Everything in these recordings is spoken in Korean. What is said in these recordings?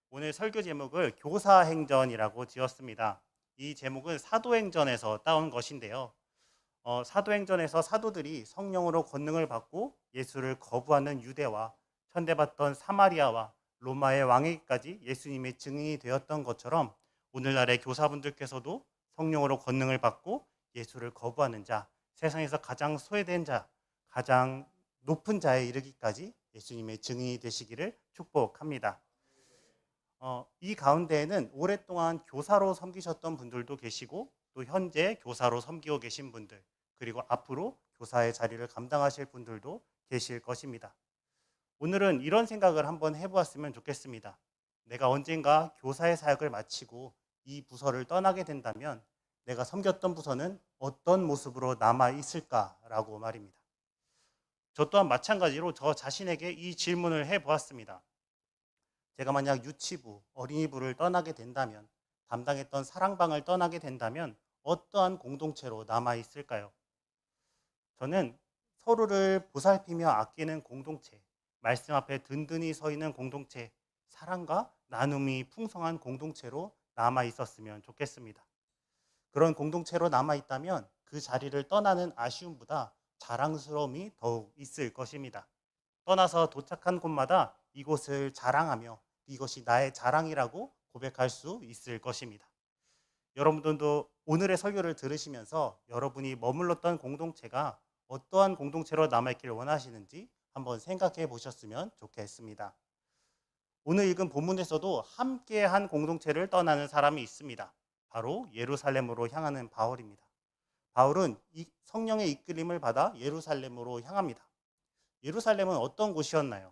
오늘 설교 제목을 교사행전이라고 지었습니다. 이 제목은 사도행전에서 따온 것인데요. 사도행전에서 사도들이 성령으로 권능을 받고 예수를 거부하는 유대와 천대받던 사마리아와 로마의 왕에게까지 예수님의 증인이 되었던 것처럼 오늘날의 교사분들께서도 성령으로 권능을 받고 예수를 거부하는 자, 세상에서 가장 소외된 자, 가장 높은 자에 이르기까지 예수님의 증인이 되시기를 축복합니다. 이 가운데에는 오랫동안 교사로 섬기셨던 분들도 계시고 또 현재 교사로 섬기고 계신 분들, 그리고 앞으로 교사의 자리를 감당하실 분들도 계실 것입니다. 오늘은 이런 생각을 한번 해보았으면 좋겠습니다. 내가 언젠가 교사의 사역을 마치고 이 부서를 떠나게 된다면 내가 섬겼던 부서는 어떤 모습으로 남아 있을까라고 말입니다. 저 또한 마찬가지로 저 자신에게 이 질문을 해보았습니다. 제가 만약 유치부, 어린이부를 떠나게 된다면, 담당했던 사랑방을 떠나게 된다면 어떠한 공동체로 남아있을까요? 저는 서로를 보살피며 아끼는 공동체, 말씀 앞에 든든히 서 있는 공동체, 사랑과 나눔이 풍성한 공동체로 남아있었으면 좋겠습니다. 그런 공동체로 남아있다면 그 자리를 떠나는 아쉬움보다 자랑스러움이 더욱 있을 것입니다. 떠나서 도착한 곳마다 이곳을 자랑하며 이것이 나의 자랑이라고 고백할 수 있을 것입니다. 여러분들도 오늘의 설교를 들으시면서 여러분이 머물렀던 공동체가 어떠한 공동체로 남아있기를 원하시는지 한번 생각해 보셨으면 좋겠습니다. 오늘 읽은 본문에서도 함께 한 공동체를 떠나는 사람이 있습니다. 바로 예루살렘으로 향하는 바울입니다. 바울은 성령의 이끌림을 받아 예루살렘으로 향합니다. 예루살렘은 어떤 곳이었나요?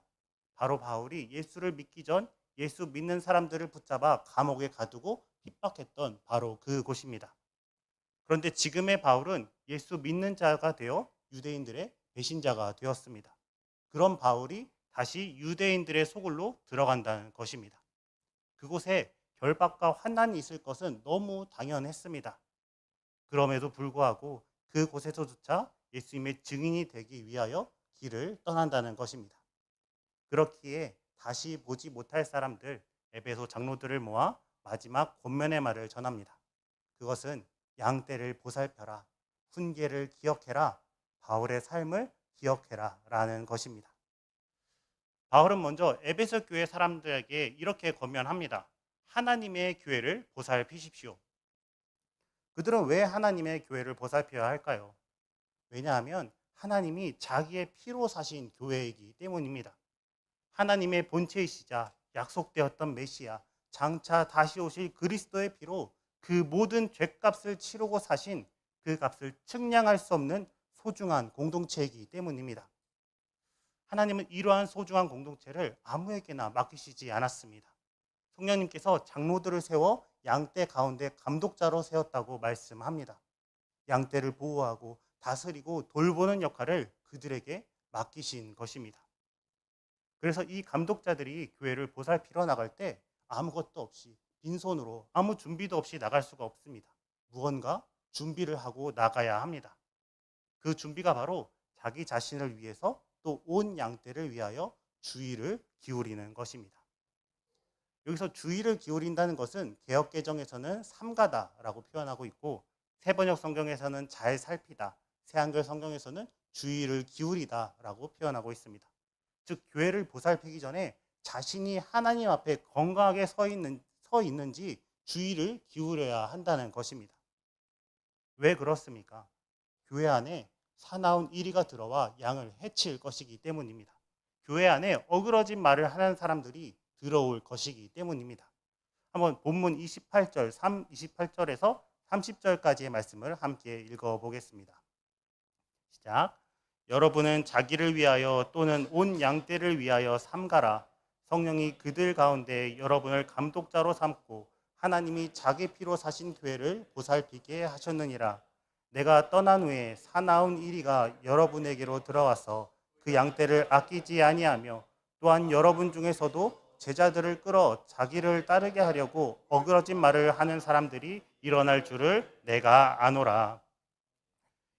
바로 바울이 예수를 믿기 전 예수 믿는 사람들을 붙잡아 감옥에 가두고 핍박했던 바로 그 곳입니다. 그런데 지금의 바울은 예수 믿는 자가 되어 유대인들의 배신자가 되었습니다. 그런 바울이 다시 유대인들의 소굴로 들어간다는 것입니다. 그곳에 결박과 환난이 있을 것은 너무 당연했습니다. 그럼에도 불구하고 그곳에서조차 예수님의 증인이 되기 위하여 길을 떠난다는 것입니다. 그렇기에 다시 보지 못할 사람들, 에베소 장로들을 모아 마지막 권면의 말을 전합니다. 그것은 양떼를 보살펴라, 훈계를 기억해라, 바울의 삶을 기억해라 라는 것입니다. 바울은 먼저 에베소 교회 사람들에게 이렇게 권면합니다. 하나님의 교회를 보살피십시오. 그들은 왜 하나님의 교회를 보살펴야 할까요? 왜냐하면 하나님이 자기의 피로 사신 교회이기 때문입니다. 하나님의 본체이시자 약속되었던 메시아, 장차 다시 오실 그리스도의 피로 그 모든 죄값을 치르고 사신 그 값을 측량할 수 없는 소중한 공동체이기 때문입니다. 하나님은 이러한 소중한 공동체를 아무에게나 맡기시지 않았습니다. 성령님께서 장로들을 세워 양떼 가운데 감독자로 세웠다고 말씀합니다. 양떼를 보호하고 다스리고 돌보는 역할을 그들에게 맡기신 것입니다. 그래서 이 감독자들이 교회를 보살피러 나갈 때 아무것도 없이 빈손으로 아무 준비도 없이 나갈 수가 없습니다. 무언가 준비를 하고 나가야 합니다. 그 준비가 바로 자기 자신을 위해서 또 온 양떼를 위하여 주의를 기울이는 것입니다. 여기서 주의를 기울인다는 것은 개역개정에서는 삼가다라고 표현하고 있고 새번역 성경에서는 잘 살피다, 새한글 성경에서는 주의를 기울이다라고 표현하고 있습니다. 즉 교회를 보살피기 전에 자신이 하나님 앞에 건강하게 서 있는지 주의를 기울여야 한다는 것입니다. 왜 그렇습니까? 교회 안에 사나운 이리가 들어와 양을 해칠 것이기 때문입니다. 교회 안에 어그러진 말을 하는 사람들이 들어올 것이기 때문입니다. 한번 본문 28절에서 30절까지의 말씀을 함께 읽어보겠습니다. 시작. 여러분은 자기를 위하여 또는 온 양떼를 위하여 삼가라. 성령이 그들 가운데 여러분을 감독자로 삼고 하나님이 자기 피로 사신 교회를 보살피게 하셨느니라. 내가 떠난 후에 사나운 이리가 여러분에게로 들어와서 그 양떼를 아끼지 아니하며 또한 여러분 중에서도 제자들을 끌어 자기를 따르게 하려고 어그러진 말을 하는 사람들이 일어날 줄을 내가 아노라.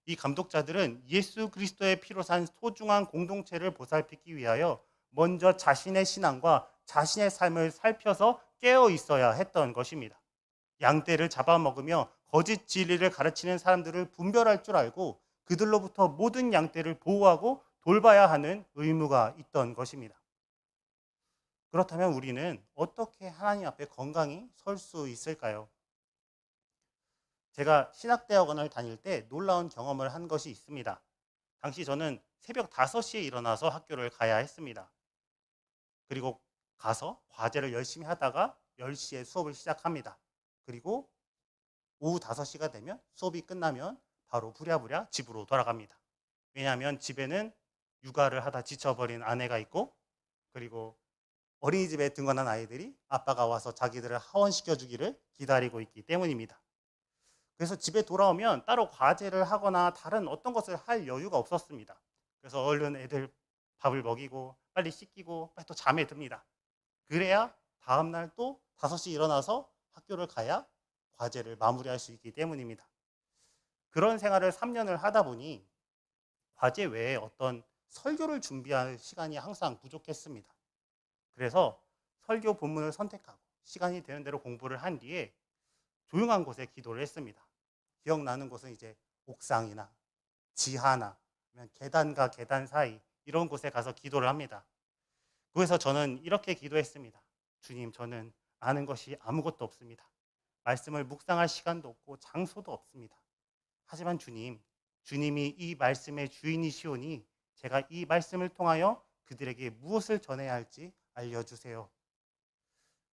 이 감독자들은 예수 그리스도의 피로 산 소중한 공동체를 보살피기 위하여 먼저 자신의 신앙과 자신의 삶을 살펴서 깨어 있어야 했던 것입니다. 양떼를 잡아먹으며 거짓 진리를 가르치는 사람들을 분별할 줄 알고 그들로부터 모든 양떼를 보호하고 돌봐야 하는 의무가 있던 것입니다. 그렇다면 우리는 어떻게 하나님 앞에 건강히 설 수 있을까요? 제가 신학대학원을 다닐 때 놀라운 경험을 한 것이 있습니다. 당시 저는 새벽 5시에 일어나서 학교를 가야 했습니다. 그리고 가서 과제를 열심히 하다가 10시에 수업을 시작합니다. 그리고 오후 5시가 되면 수업이 끝나면 바로 부랴부랴 집으로 돌아갑니다. 왜냐하면 집에는 육아를 하다 지쳐버린 아내가 있고, 그리고 어린이집에 등원한 아이들이 아빠가 와서 자기들을 하원시켜주기를 기다리고 있기 때문입니다. 그래서 집에 돌아오면 따로 과제를 하거나 다른 어떤 것을 할 여유가 없었습니다. 그래서 얼른 애들 밥을 먹이고 빨리 씻기고 빨리 또 잠에 듭니다. 그래야 다음날 또 5시 일어나서 학교를 가야 과제를 마무리할 수 있기 때문입니다. 그런 생활을 3년을 하다 보니 과제 외에 어떤 설교를 준비할 시간이 항상 부족했습니다. 그래서 설교 본문을 선택하고 시간이 되는 대로 공부를 한 뒤에 조용한 곳에 기도를 했습니다. 기억나는 곳은 이제 옥상이나 지하나 계단과 계단 사이 이런 곳에 가서 기도를 합니다. 그래서 저는 이렇게 기도했습니다. 주님, 저는 아는 것이 아무것도 없습니다. 말씀을 묵상할 시간도 없고 장소도 없습니다. 하지만 주님, 주님이 이 말씀의 주인이시오니 제가 이 말씀을 통하여 그들에게 무엇을 전해야 할지 알려주세요.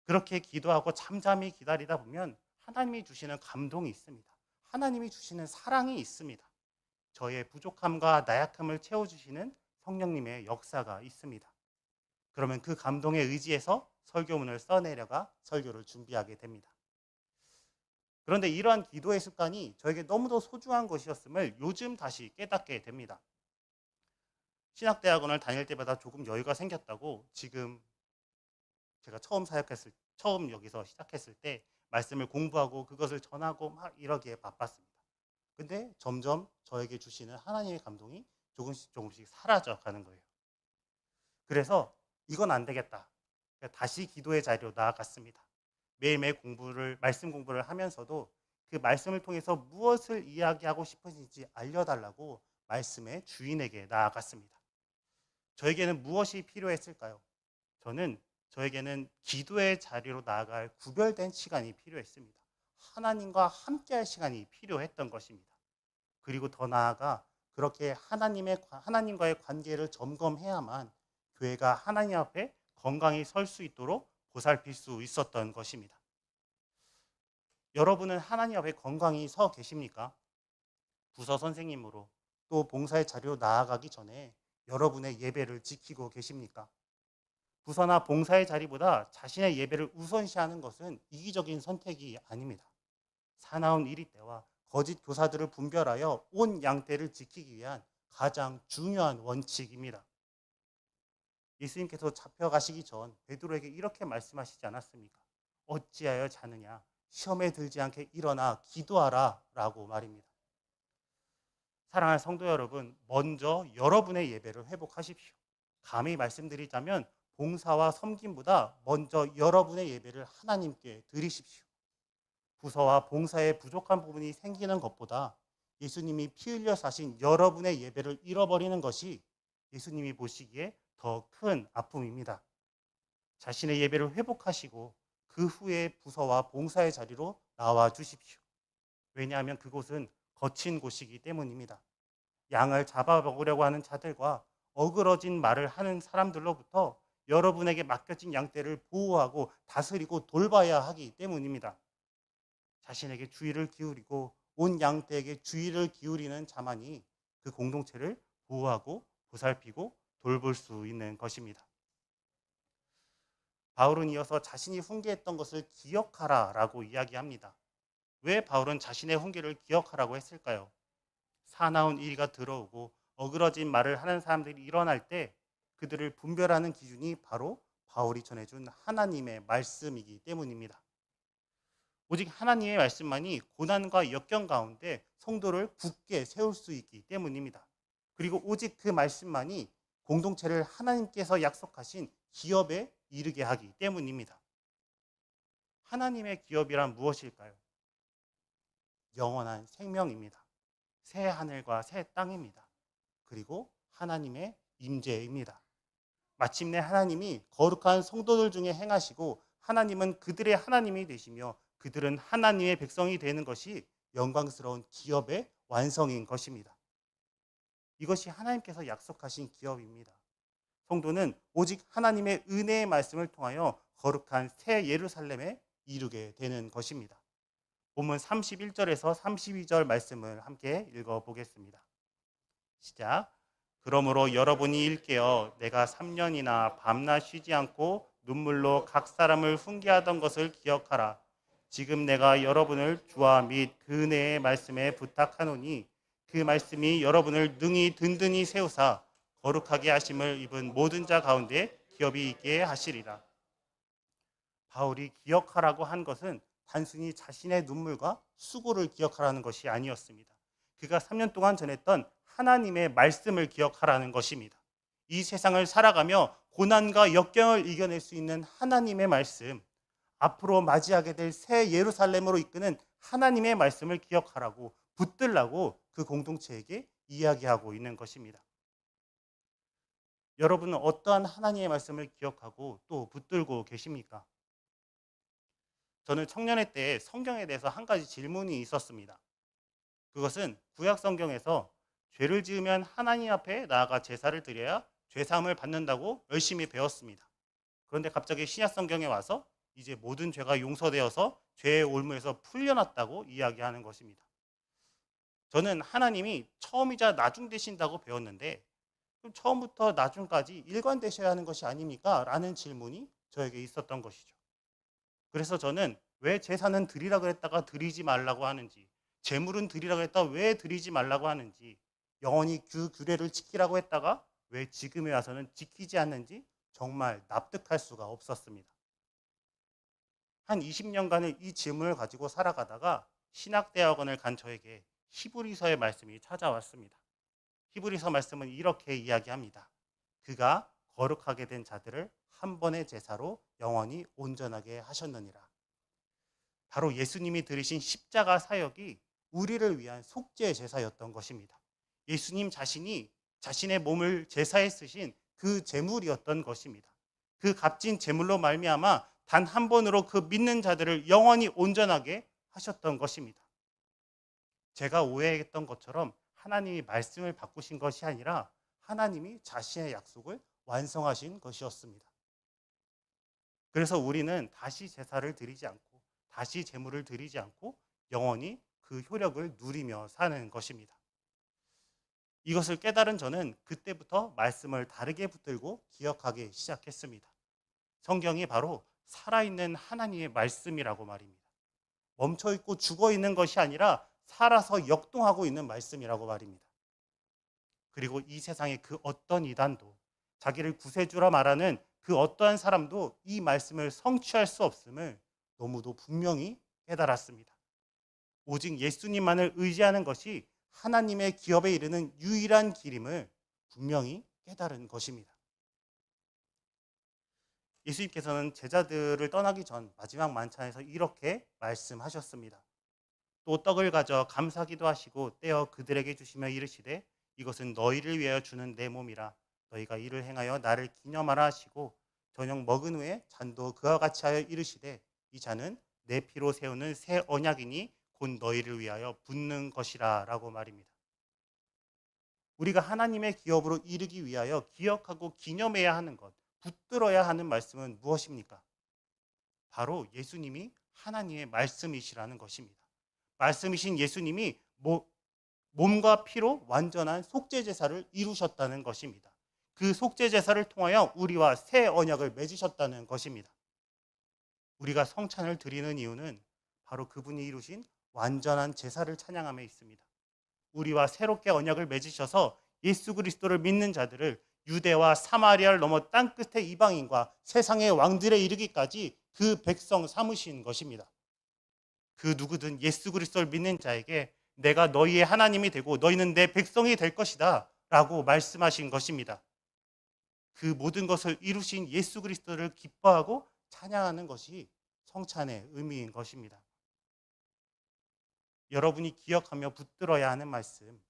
그렇게 기도하고 잠잠히 기다리다 보면 하나님이 주시는 감동이 있습니다. 하나님이 주시는 사랑이 있습니다. 저의 부족함과 나약함을 채워주시는 성령님의 역사가 있습니다. 그러면 그 감동에 의지해서 설교문을 써내려가 설교를 준비하게 됩니다. 그런데 이러한 기도의 습관이 저에게 너무도 소중한 것이었음을 요즘 다시 깨닫게 됩니다. 신학대학원을 다닐 때마다 조금 여유가 생겼다고 지금 제가 처음 여기서 시작했을 때 말씀을 공부하고 그것을 전하고 막 이러기에 바빴습니다. 근데 점점 저에게 주시는 하나님의 감동이 조금씩 사라져 가는 거예요. 그래서 이건 안 되겠다. 다시 기도의 자리로 나아갔습니다. 매일매일 말씀 공부를 하면서도 그 말씀을 통해서 무엇을 이야기하고 싶으신지 알려달라고 말씀의 주인에게 나아갔습니다. 저에게는 무엇이 필요했을까요? 저에게는 기도의 자리로 나아갈 구별된 시간이 필요했습니다. 하나님과 함께할 시간이 필요했던 것입니다. 그리고 더 나아가 그렇게 하나님과의 관계를 점검해야만 교회가 하나님 앞에 건강히 설 수 있도록 보살필 수 있었던 것입니다. 여러분은 하나님 앞에 건강히 서 계십니까? 부서 선생님으로 또 봉사의 자리로 나아가기 전에 여러분의 예배를 지키고 계십니까? 부서나 봉사의 자리보다 자신의 예배를 우선시하는 것은 이기적인 선택이 아닙니다. 사나운 이리 때와 거짓 교사들을 분별하여 온 양떼를 지키기 위한 가장 중요한 원칙입니다. 예수님께서 잡혀가시기 전 베드로에게 이렇게 말씀하시지 않았습니까? 어찌하여 자느냐? 시험에 들지 않게 일어나 기도하라 라고 말입니다. 사랑하는 성도 여러분, 먼저 여러분의 예배를 회복하십시오. 감히 말씀드리자면 봉사와 섬김보다 먼저 여러분의 예배를 하나님께 드리십시오. 부서와 봉사에 부족한 부분이 생기는 것보다 예수님이 피 흘려 사신 여러분의 예배를 잃어버리는 것이 예수님이 보시기에 더 큰 아픔입니다. 자신의 예배를 회복하시고 그 후에 부서와 봉사의 자리로 나와 주십시오. 왜냐하면 그곳은 거친 곳이기 때문입니다. 양을 잡아먹으려고 하는 자들과 어그러진 말을 하는 사람들로부터 여러분에게 맡겨진 양떼를 보호하고 다스리고 돌봐야 하기 때문입니다. 자신에게 주의를 기울이고 온 양떼에게 주의를 기울이는 자만이 그 공동체를 보호하고 보살피고 돌볼 수 있는 것입니다. 바울은 이어서 자신이 훈계했던 것을 기억하라라고 이야기합니다. 왜 바울은 자신의 훈계를 기억하라고 했을까요? 사나운 이리가 들어오고 어그러진 말을 하는 사람들이 일어날 때 그들을 분별하는 기준이 바로 바울이 전해준 하나님의 말씀이기 때문입니다. 오직 하나님의 말씀만이 고난과 역경 가운데 성도를 굳게 세울 수 있기 때문입니다. 그리고 오직 그 말씀만이 공동체를 하나님께서 약속하신 기업에 이르게 하기 때문입니다. 하나님의 기업이란 무엇일까요? 영원한 생명입니다. 새 하늘과 새 땅입니다. 그리고 하나님의 임재입니다. 마침내 하나님이 거룩한 성도들 중에 행하시고 하나님은 그들의 하나님이 되시며 그들은 하나님의 백성이 되는 것이 영광스러운 기업의 완성인 것입니다. 이것이 하나님께서 약속하신 기업입니다. 성도는 오직 하나님의 은혜의 말씀을 통하여 거룩한 새 예루살렘에 이르게 되는 것입니다. 본문 31절에서 32절 말씀을 함께 읽어보겠습니다. 시작. 그러므로 여러분이 일깨어 내가 3년이나 밤낮 쉬지 않고 눈물로 각 사람을 훈계하던 것을 기억하라. 지금 내가 여러분을 주와 및 그 은혜의 말씀에 부탁하노니 그 말씀이 여러분을 능히 든든히 세우사 거룩하게 하심을 입은 모든 자 가운데 기업이 있게 하시리라. 바울이 기억하라고 한 것은 단순히 자신의 눈물과 수고를 기억하라는 것이 아니었습니다. 그가 3년 동안 전했던 하나님의 말씀을 기억하라는 것입니다. 이 세상을 살아가며 고난과 역경을 이겨낼 수 있는 하나님의 말씀, 앞으로 맞이하게 될 새 예루살렘으로 이끄는 하나님의 말씀을 기억하라고 붙들라고 그 공동체에게 이야기하고 있는 것입니다. 여러분은 어떠한 하나님의 말씀을 기억하고 또 붙들고 계십니까? 저는 청년회 때 성경에 대해서 한 가지 질문이 있었습니다. 그것은 구약 성경에서 죄를 지으면 하나님 앞에 나아가 제사를 드려야 죄사함을 받는다고 열심히 배웠습니다. 그런데 갑자기 신약 성경에 와서 이제 모든 죄가 용서되어서 죄의 올무에서 풀려났다고 이야기하는 것입니다. 저는 하나님이 처음이자 나중 되신다고 배웠는데 그럼 처음부터 나중까지 일관되셔야 하는 것이 아닙니까? 라는 질문이 저에게 있었던 것이죠. 그래서 저는 왜 제사는 드리라 그랬다가 드리지 말라고 하는지, 제물은 드리라 그랬다가 왜 드리지 말라고 하는지, 영원히 그 규례를 지키라고 했다가 왜 지금에 와서는 지키지 않는지 정말 납득할 수가 없었습니다. 한 20년간을 이 질문을 가지고 살아가다가 신학대학원을 간 저에게 히브리서의 말씀이 찾아왔습니다. 히브리서 말씀은 이렇게 이야기합니다. 그가 거룩하게 된 자들을 한 번의 제사로 영원히 온전하게 하셨느니라. 바로 예수님이 들으신 십자가 사역이 우리를 위한 속죄 제사였던 것입니다. 예수님 자신이 자신의 몸을 제사에 쓰신 그 제물이었던 것입니다. 그 값진 제물로 말미암아 단 한 번으로 그 믿는 자들을 영원히 온전하게 하셨던 것입니다. 제가 오해했던 것처럼 하나님이 말씀을 바꾸신 것이 아니라 하나님이 자신의 약속을 완성하신 것이었습니다. 그래서 우리는 다시 제사를 드리지 않고 다시 제물을 드리지 않고 영원히 그 효력을 누리며 사는 것입니다. 이것을 깨달은 저는 그때부터 말씀을 다르게 붙들고 기억하기 시작했습니다. 성경이 바로 살아있는 하나님의 말씀이라고 말입니다. 멈춰있고 죽어있는 것이 아니라 살아서 역동하고 있는 말씀이라고 말입니다. 그리고 이 세상의 그 어떤 이단도 자기를 구세주라 말하는 그 어떠한 사람도 이 말씀을 성취할 수 없음을 너무도 분명히 깨달았습니다. 오직 예수님만을 의지하는 것이 하나님의 기업에 이르는 유일한 길임을 분명히 깨달은 것입니다. 예수님께서는 제자들을 떠나기 전 마지막 만찬에서 이렇게 말씀하셨습니다. 또 떡을 가져 감사기도 하시고 떼어 그들에게 주시며 이르시되 이것은 너희를 위하여 주는 내 몸이라 너희가 이를 행하여 나를 기념하라 하시고 저녁 먹은 후에 잔도 그와 같이 하여 이르시되 이 잔은 내 피로 세우는 새 언약이니 곧 너희를 위하여 붓는 것이라 라고 말입니다. 우리가 하나님의 기업으로 이르기 위하여 기억하고 기념해야 하는 것, 붙들어야 하는 말씀은 무엇입니까? 바로 예수님이 하나님의 말씀이시라는 것입니다. 말씀이신 예수님이 몸과 피로 완전한 속죄 제사를 이루셨다는 것입니다. 그 속죄 제사를 통하여 우리와 새 언약을 맺으셨다는 것입니다. 우리가 성찬을 드리는 이유는 바로 그분이 이루신 완전한 제사를 찬양함에 있습니다. 우리와 새롭게 언약을 맺으셔서 예수 그리스도를 믿는 자들을 유대와 사마리아를 넘어 땅끝의 이방인과 세상의 왕들에 이르기까지 그 백성 삼으신 것입니다. 그 누구든 예수 그리스도를 믿는 자에게 내가 너희의 하나님이 되고 너희는 내 백성이 될 것이다 라고 말씀하신 것입니다. 그 모든 것을 이루신 예수 그리스도를 기뻐하고 찬양하는 것이 성찬의 의미인 것입니다. 여러분이 기억하며 붙들어야 하는 말씀,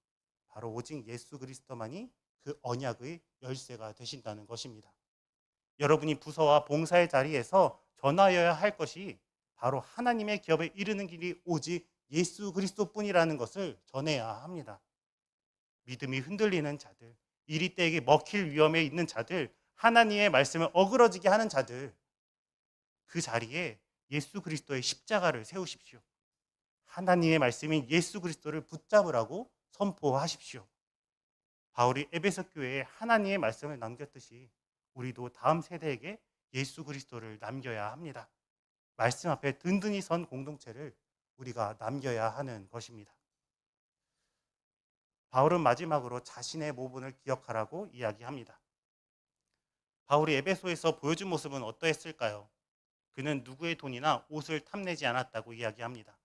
바로 오직 예수 그리스도만이 그 언약의 열쇠가 되신다는 것입니다. 여러분이 부서와 봉사의 자리에서 전하여야 할 것이 바로 하나님의 기업에 이르는 길이 오직 예수 그리스도뿐이라는 것을 전해야 합니다. 믿음이 흔들리는 자들, 이리 때에게 먹힐 위험에 있는 자들, 하나님의 말씀을 어그러지게 하는 자들, 그 자리에 예수 그리스도의 십자가를 세우십시오. 하나님의 말씀인 예수 그리스도를 붙잡으라고 선포하십시오. 바울이 에베소 교회에 하나님의 말씀을 남겼듯이 우리도 다음 세대에게 예수 그리스도를 남겨야 합니다. 말씀 앞에 든든히 선 공동체를 우리가 남겨야 하는 것입니다. 바울은 마지막으로 자신의 모분을 기억하라고 이야기합니다. 바울이 에베소에서 보여준 모습은 어떠했을까요? 그는 누구의 돈이나 옷을 탐내지 않았다고 이야기합니다.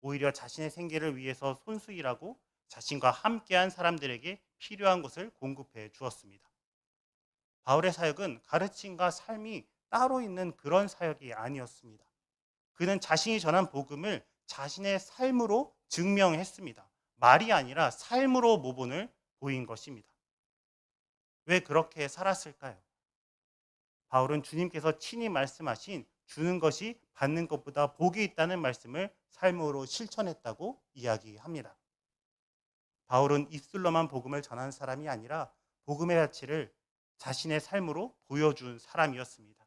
오히려 자신의 생계를 위해서 손수 일하고 자신과 함께한 사람들에게 필요한 것을 공급해 주었습니다. 바울의 사역은 가르침과 삶이 따로 있는 그런 사역이 아니었습니다. 그는 자신이 전한 복음을 자신의 삶으로 증명했습니다. 말이 아니라 삶으로 모본을 보인 것입니다. 왜 그렇게 살았을까요? 바울은 주님께서 친히 말씀하신 주는 것이 받는 것보다 복이 있다는 말씀을 삶으로 실천했다고 이야기합니다. 바울은 입술로만 복음을 전한 사람이 아니라 복음의 가치를 자신의 삶으로 보여준 사람이었습니다.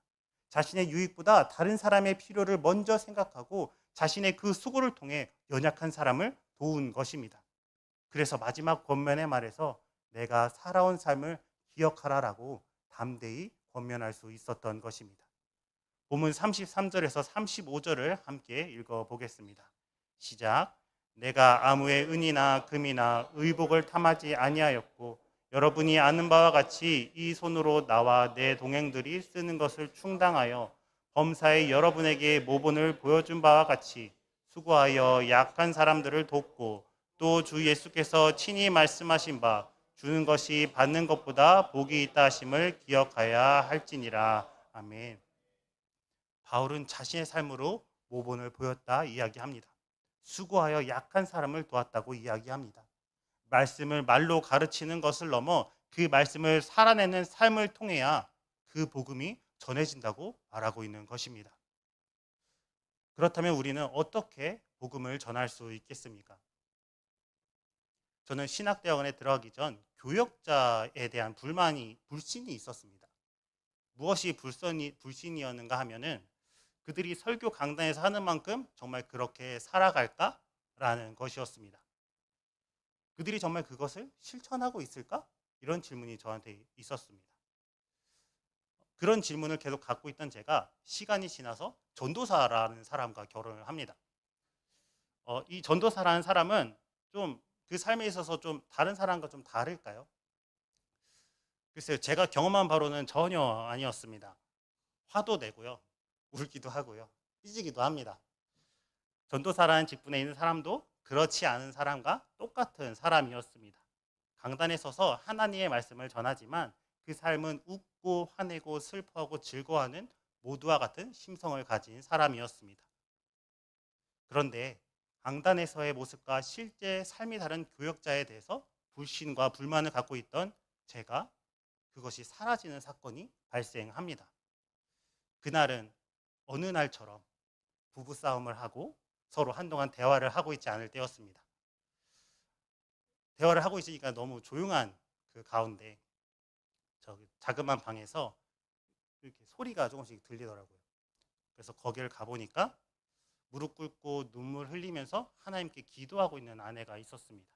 자신의 유익보다 다른 사람의 필요를 먼저 생각하고 자신의 그 수고를 통해 연약한 사람을 도운 것입니다. 그래서 마지막 권면의 말에서 내가 살아온 삶을 기억하라라고 담대히 권면할 수 있었던 것입니다. 본문 33절에서 35절을 함께 읽어보겠습니다. 시작. 내가 아무의 은이나 금이나 의복을 탐하지 아니하였고 여러분이 아는 바와 같이 이 손으로 나와 내 동행들이 쓰는 것을 충당하여 범사에 여러분에게 모본을 보여준 바와 같이 수고하여 약한 사람들을 돕고 또 주 예수께서 친히 말씀하신 바 주는 것이 받는 것보다 복이 있다 하심을 기억하여야 할지니라. 아멘. 바울은 자신의 삶으로 모본을 보였다 이야기합니다. 수고하여 약한 사람을 도왔다고 이야기합니다. 말씀을 말로 가르치는 것을 넘어 그 말씀을 살아내는 삶을 통해야 그 복음이 전해진다고 말하고 있는 것입니다. 그렇다면 우리는 어떻게 복음을 전할 수 있겠습니까? 저는 신학대학원에 들어가기 전 교역자에 대한 불신이 있었습니다. 무엇이 불신이었는가 하면은 그들이 설교 강단에서 하는 만큼 정말 그렇게 살아갈까라는 것이었습니다. 그들이 정말 그것을 실천하고 있을까? 이런 질문이 저한테 있었습니다. 그런 질문을 계속 갖고 있던 제가 시간이 지나서 전도사라는 사람과 결혼을 합니다. 이 전도사라는 사람은 좀 그 삶에 있어서 좀 다른 사람과 좀 다를까요? 글쎄요, 제가 경험한 바로는 전혀 아니었습니다. 화도 내고요, 울기도 하고요, 삐지기도 합니다. 전도사라는 직분에 있는 사람도 그렇지 않은 사람과 똑같은 사람이었습니다. 강단에 서서 하나님의 말씀을 전하지만 그 삶은 웃고 화내고 슬퍼하고 즐거워하는 모두와 같은 심성을 가진 사람이었습니다. 그런데 강단에서의 모습과 실제 삶이 다른 교역자에 대해서 불신과 불만을 갖고 있던 제가 그것이 사라지는 사건이 발생합니다. 그날은 어느 날처럼 부부싸움을 하고 서로 한동안 대화를 하고 있지 않을 때였습니다. 대화를 하고 있으니까 너무 조용한 그 가운데 자그마한 방에서 이렇게 소리가 조금씩 들리더라고요. 그래서 거기를 가보니까 무릎 꿇고 눈물 흘리면서 하나님께 기도하고 있는 아내가 있었습니다.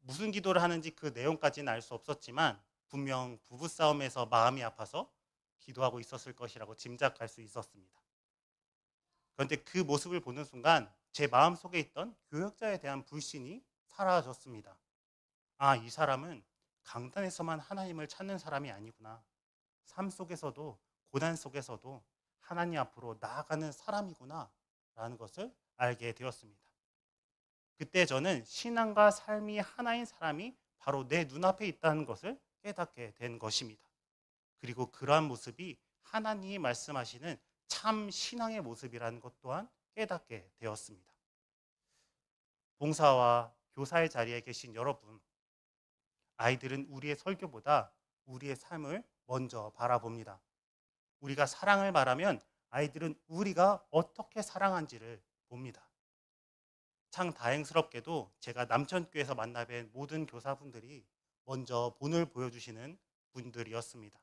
무슨 기도를 하는지 그 내용까지는 알 수 없었지만 분명 부부싸움에서 마음이 아파서 기도하고 있었을 것이라고 짐작할 수 있었습니다. 그런데 그 모습을 보는 순간 제 마음속에 있던 교역자에 대한 불신이 사라졌습니다. 아, 이 사람은 강단에서만 하나님을 찾는 사람이 아니구나. 삶 속에서도 고난 속에서도 하나님 앞으로 나아가는 사람이구나 라는 것을 알게 되었습니다. 그때 저는 신앙과 삶이 하나인 사람이 바로 내 눈앞에 있다는 것을 깨닫게 된 것입니다. 그리고 그러한 모습이 하나님이 말씀하시는 참 신앙의 모습이라는 것 또한 깨닫게 되었습니다. 봉사와 교사의 자리에 계신 여러분, 아이들은 우리의 설교보다 우리의 삶을 먼저 바라봅니다. 우리가 사랑을 말하면 아이들은 우리가 어떻게 사랑한지를 봅니다. 참 다행스럽게도 제가 남천교에서 만나뵌 모든 교사분들이 먼저 본을 보여주시는 분들이었습니다.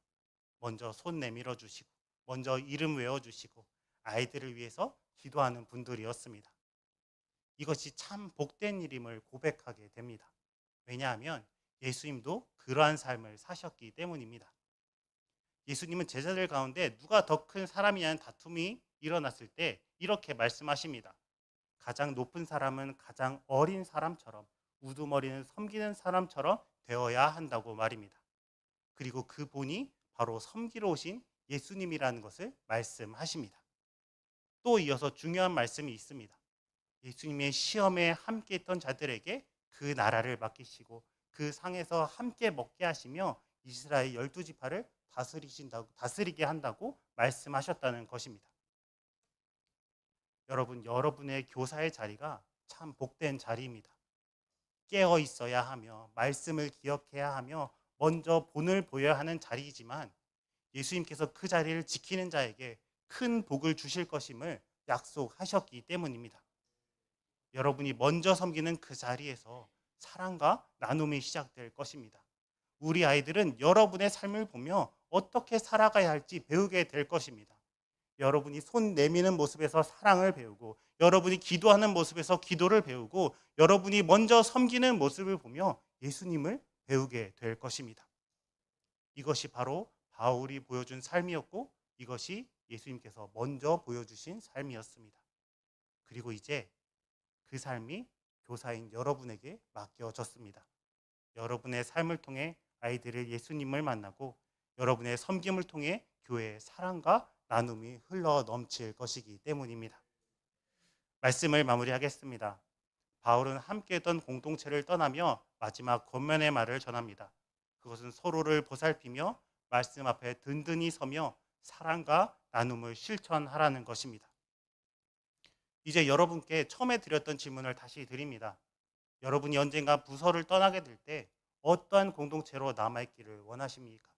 먼저 손 내밀어 주시고, 먼저 이름 외워주시고, 아이들을 위해서 기도하는 분들이었습니다. 이것이 참 복된 일임을 고백하게 됩니다. 왜냐하면 예수님도 그러한 삶을 사셨기 때문입니다. 예수님은 제자들 가운데 누가 더 큰 사람이냐는 다툼이 일어났을 때 이렇게 말씀하십니다. 가장 높은 사람은 가장 어린 사람처럼, 우두머리는 섬기는 사람처럼 되어야 한다고 말입니다. 그리고 그 본이 바로 섬기러 오신 예수님이라는 것을 말씀하십니다. 또 이어서 중요한 말씀이 있습니다. 예수님의 시험에 함께 있던 자들에게 그 나라를 맡기시고 그 상에서 함께 먹게 하시며 이스라엘 12지파를 다스리게 한다고 말씀하셨다는 것입니다. 여러분, 여러분의 교사의 자리가 참 복된 자리입니다. 깨어 있어야 하며 말씀을 기억해야 하며 먼저 본을 보여야 하는 자리이지만 예수님께서 그 자리를 지키는 자에게 큰 복을 주실 것임을 약속하셨기 때문입니다. 여러분이 먼저 섬기는 그 자리에서 사랑과 나눔이 시작될 것입니다. 우리 아이들은 여러분의 삶을 보며 어떻게 살아가야 할지 배우게 될 것입니다. 여러분이 손 내미는 모습에서 사랑을 배우고, 여러분이 기도하는 모습에서 기도를 배우고, 여러분이 먼저 섬기는 모습을 보며 예수님을 배우게 될 것입니다. 이것이 바로 바울이 보여준 삶이었고, 이것이 예수님께서 먼저 보여주신 삶이었습니다. 그리고 이제 그 삶이 교사인 여러분에게 맡겨졌습니다. 여러분의 삶을 통해 아이들을 예수님을 만나고, 여러분의 섬김을 통해 교회의 사랑과 나눔이 흘러 넘칠 것이기 때문입니다. 말씀을 마무리하겠습니다. 바울은 함께했던 공동체를 떠나며 마지막 권면의 말을 전합니다. 그것은 서로를 보살피며 말씀 앞에 든든히 서며 사랑과 나눔을 실천하라는 것입니다. 이제 여러분께 처음에 드렸던 질문을 다시 드립니다. 여러분이 언젠가 부서를 떠나게 될 때 어떠한 공동체로 남아있기를 원하십니까?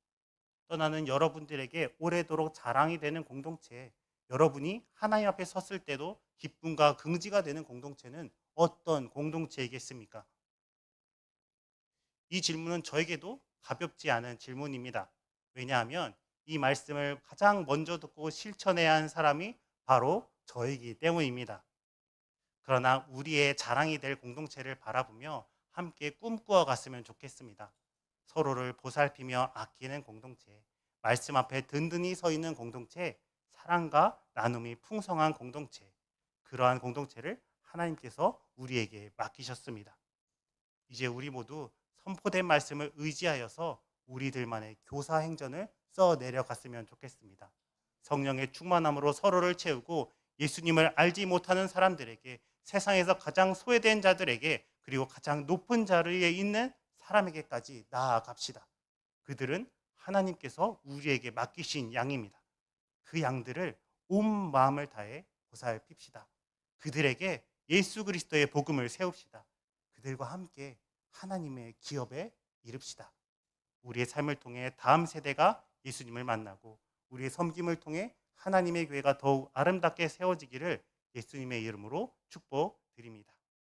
떠나는 여러분들에게 오래도록 자랑이 되는 공동체, 여러분이 하나님 앞에 섰을 때도 기쁨과 긍지가 되는 공동체는 어떤 공동체이겠습니까? 이 질문은 저에게도 가볍지 않은 질문입니다. 왜냐하면 이 말씀을 가장 먼저 듣고 실천해야 하는 사람이 바로 저이기 때문입니다. 그러나 우리의 자랑이 될 공동체를 바라보며 함께 꿈꾸어 갔으면 좋겠습니다. 서로를 보살피며 아끼는 공동체, 말씀 앞에 든든히 서 있는 공동체, 사랑과 나눔이 풍성한 공동체, 그러한 공동체를 하나님께서 우리에게 맡기셨습니다. 이제 우리 모두 선포된 말씀을 의지하여서 우리들만의 교사 행전을 써 내려갔으면 좋겠습니다. 성령의 충만함으로 서로를 채우고 예수님을 알지 못하는 사람들에게, 세상에서 가장 소외된 자들에게, 그리고 가장 높은 자리에 있는 사람에게까지 나아갑시다. 그들은 하나님께서 우리에게 맡기신 양입니다. 그 양들을 온 마음을 다해 보살핍시다. 그들에게 예수 그리스도의 복음을 세웁시다. 그들과 함께 하나님의 기업에 이릅시다. 우리의 삶을 통해 다음 세대가 예수님을 만나고, 우리의 섬김을 통해 하나님의 교회가 더욱 아름답게 세워지기를 예수님의 이름으로 축복드립니다.